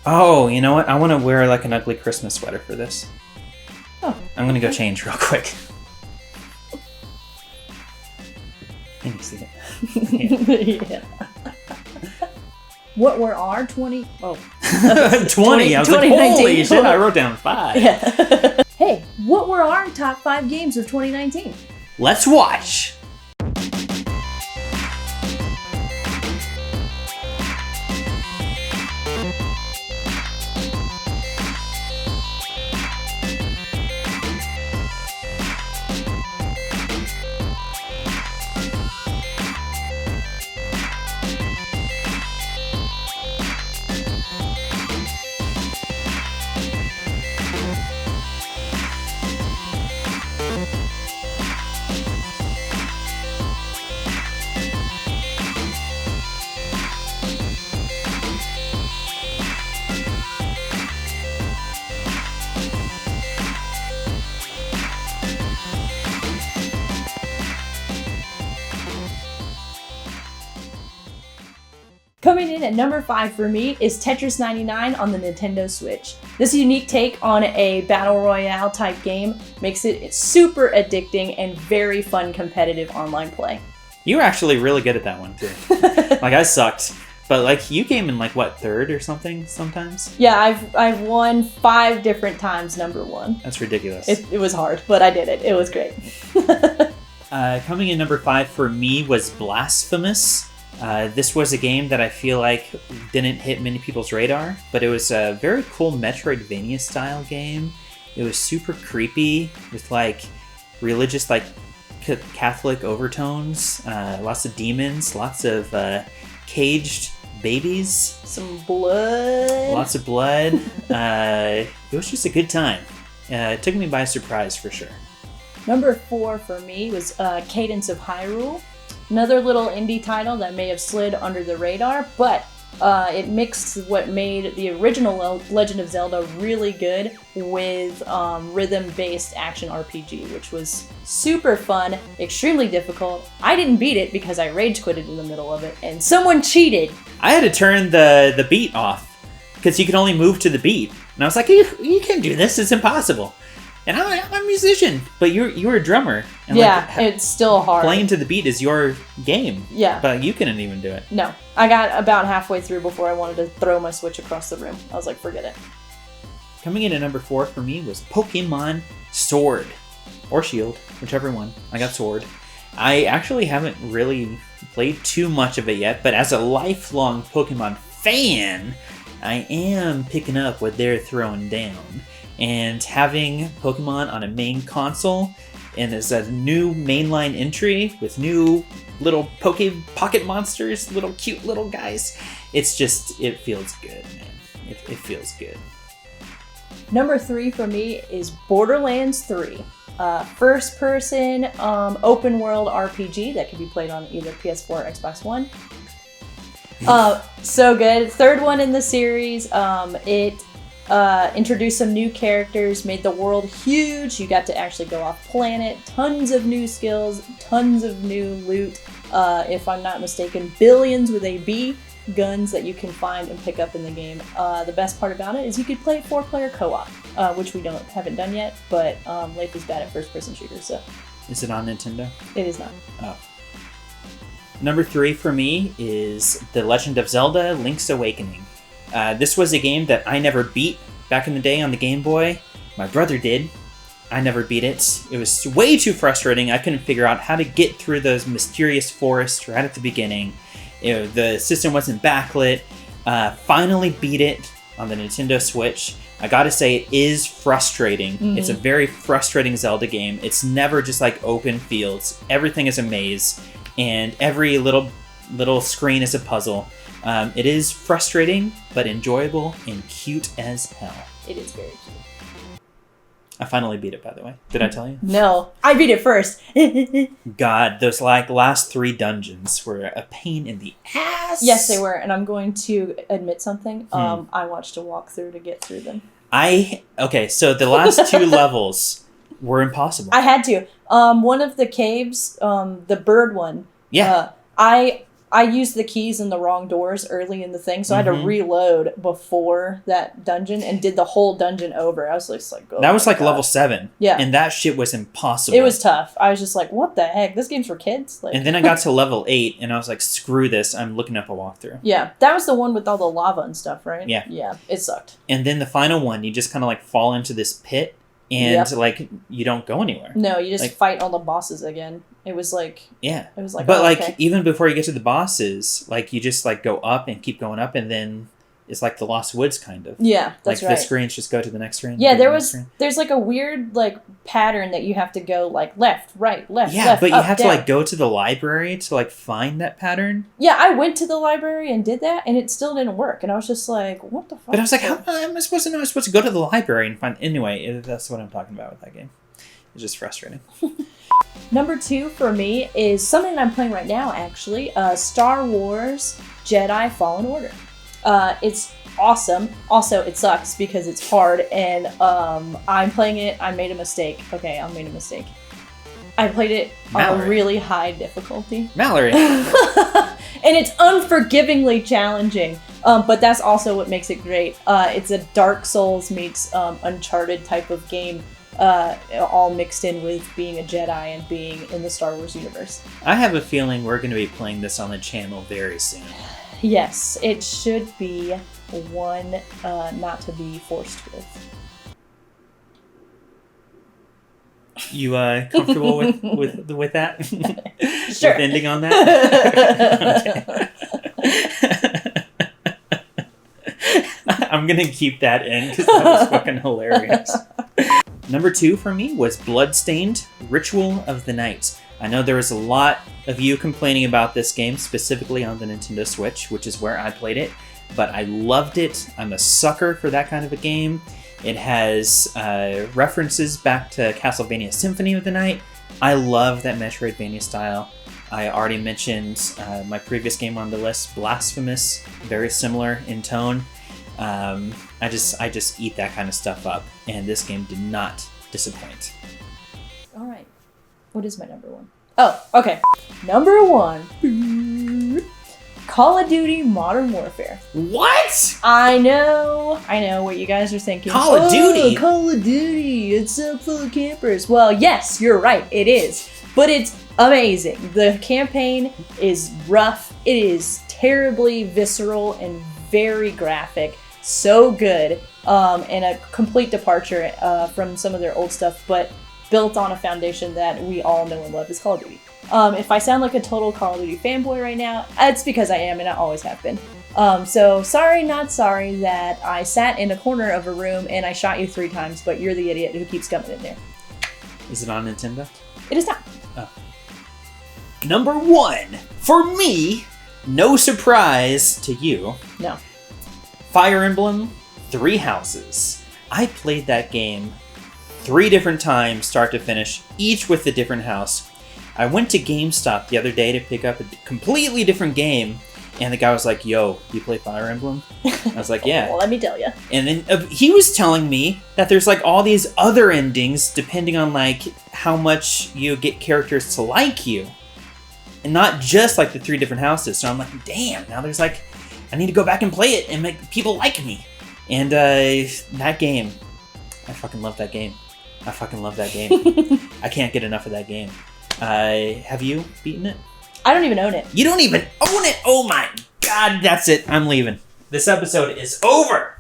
Oh, you know what? I want to wear like an ugly Christmas sweater for this. Oh. I'm going to go change real quick. Can you see it? Yeah. What were our 20... Oh. 20. I was like, holy shit, I wrote down 5. Yeah. Hey, what were our top 5 games of 2019? Let's watch. Coming in at number 5 for me is Tetris 99 on the Nintendo Switch. This unique take on a battle royale type game makes it super addicting and very fun competitive online play. You were actually really good at that one too. Like I sucked, but like you came in like what, 3rd or something sometimes? Yeah, I've won 5 different times number 1. That's ridiculous. It was hard, but I did it. It was great. Coming in number 5 for me was Blasphemous. This was a game that I feel like didn't hit many people's radar, but it was a very cool Metroidvania style game. It was super creepy with like religious, like Catholic overtones, lots of demons, lots of caged babies. Some blood. Lots of blood. It was just a good time. It took me by surprise for sure. Number 4 for me was Cadence of Hyrule. Another little indie title that may have slid under the radar, but it mixed what made the original Legend of Zelda really good with rhythm-based action RPG, which was super fun, extremely difficult. I didn't beat it because I rage quitted in the middle of it, and someone cheated. I had to turn the beat off because you could only move to the beat, and I was like, you can't do this, it's impossible. And I'm a musician, but you're a drummer. And yeah, like, it's still hard. Playing to the beat is your game. Yeah. But you couldn't even do it. No. I got about halfway through before I wanted to throw my Switch across the room. I was like, forget it. Coming in at number 4 for me was Pokemon Sword. Or Shield, whichever one. I got Sword. I actually haven't really played too much of it yet, but as a lifelong Pokemon fan, I am picking up what they're throwing down. And having Pokemon on a main console and as a new mainline entry with new little pocket monsters, little cute little guys, it feels good, man. It feels good. Number 3 for me is Borderlands 3. First person open world RPG that can be played on either PS4 or Xbox One. So good. 3rd one in the series. It introduced some new characters, made the world huge. You got to actually go off planet, tons of new skills, tons of new loot. If I'm not mistaken, billions with a B guns that you can find and pick up in the game. The best part about it is you could play it 4-player co-op, which we haven't done yet, but Leif is bad at first-person shooters, so. Is it on Nintendo? It is not. Oh. Number 3 for me is The Legend of Zelda: Link's Awakening. This was a game that I never beat back in the day on the Game Boy. My brother did. I never beat it. It was way too frustrating. I couldn't figure out how to get through those mysterious forests right at the beginning. The system wasn't backlit. Finally beat it on the Nintendo Switch. I gotta say, it is frustrating. Mm-hmm. It's a very frustrating Zelda game. It's never just like open fields. Everything is a maze, and every little screen is a puzzle. It is frustrating, but enjoyable and cute as hell. It is very cute. I finally beat it, by the way. Did I tell you? No, I beat it first. God, those last 3 dungeons were a pain in the ass. Yes, they were, and I'm going to admit something. I watched a walkthrough to get through them. Okay, so the last 2 levels were impossible. I had to. One of the caves, the bird one. Yeah. I used the keys in the wrong doors early in the thing, so I had to reload before that dungeon and did the whole dungeon over. I was like, oh, that was like level 7. Yeah. And that shit was impossible. It was tough. I was just like, what the heck? This game's for kids? Like... And then I got to level 8, and I was like, screw this. I'm looking up a walkthrough. Yeah. That was the one with all the lava and stuff, right? Yeah. Yeah. It sucked. And then the final one, you just kind of like fall into this pit, and like you don't go anywhere. No, you just like, fight all the bosses again. It was like... Yeah. It was like... But oh, like, okay. even before you get to the bosses, like, you just like go up and keep going up, and then it's like the Lost Woods kind of. Yeah, that's like, right. the screens just go to the next screen. Yeah, there's like a weird like pattern that you have to go like left, right, left, yeah, left, but you up, have down. to like go to the library to like find that pattern. Yeah, I went to the library and did that, and it still didn't work. And I was just like, what the fuck? But I was like, how am I supposed to know? I'm supposed to go to the library and find... Anyway, that's what I'm talking about with that game. It's just frustrating. Number 2 for me is something that I'm playing right now, actually. Star Wars Jedi Fallen Order. It's awesome. Also, it sucks because it's hard, and I'm playing it. I made a mistake. Okay, I made a mistake. I played it on a really high difficulty. Mallory! And it's unforgivingly challenging. But that's also what makes it great. It's a Dark Souls meets Uncharted type of game. All mixed in with being a Jedi and being in the Star Wars universe. I have a feeling we're going to be playing this on the channel very soon. Yes, it should be one not to be forced with. You comfortable with that? Sure. With ending on that? I'm going to keep that in because that was fucking hilarious. Number 2 for me was Bloodstained Ritual of the Night. I know there was a lot of you complaining about this game, specifically on the Nintendo Switch, which is where I played it, but I loved it. I'm a sucker for that kind of a game. It has references back to Castlevania Symphony of the Night. I love that Metroidvania style. I already mentioned my previous game on the list, Blasphemous, very similar in tone. I just eat that kind of stuff up, and this game did not disappoint. All right. What is my number 1? Oh, okay. Number 1. Call of Duty Modern Warfare. What? I know what you guys are thinking. Call of Duty? Call of Duty. It's so full of campers. Well, yes, you're right. It is. But it's amazing. The campaign is rough. It is terribly visceral and very graphic. So good. And a complete departure from some of their old stuff, but built on a foundation that we all know and love is Call of Duty. If I sound like a total Call of Duty fanboy right now, it's because I am, and I always have been. So sorry, not sorry that I sat in a corner of a room and I shot you 3 times, but you're the idiot who keeps coming in there. Is it on Nintendo? It is not. Oh. Number 1, for me, no surprise to you. No. Fire Emblem 3 Houses. I played that game 3 different times, start to finish, each with a different house. I went to GameStop the other day to pick up a completely different game, and the guy was like, yo, you play Fire Emblem? I was like, yeah. Well, let me tell you. And then he was telling me that there's like all these other endings depending on like how much you get characters to like you. And not just like the 3 different houses. So I'm like, damn, now there's like, I need to go back and play it and make people like me. And that game, I fucking love that game. I fucking love that game. I can't get enough of that game. Have you beaten it? I don't even own it. You don't even own it? Oh my god, that's it. I'm leaving. This episode is over.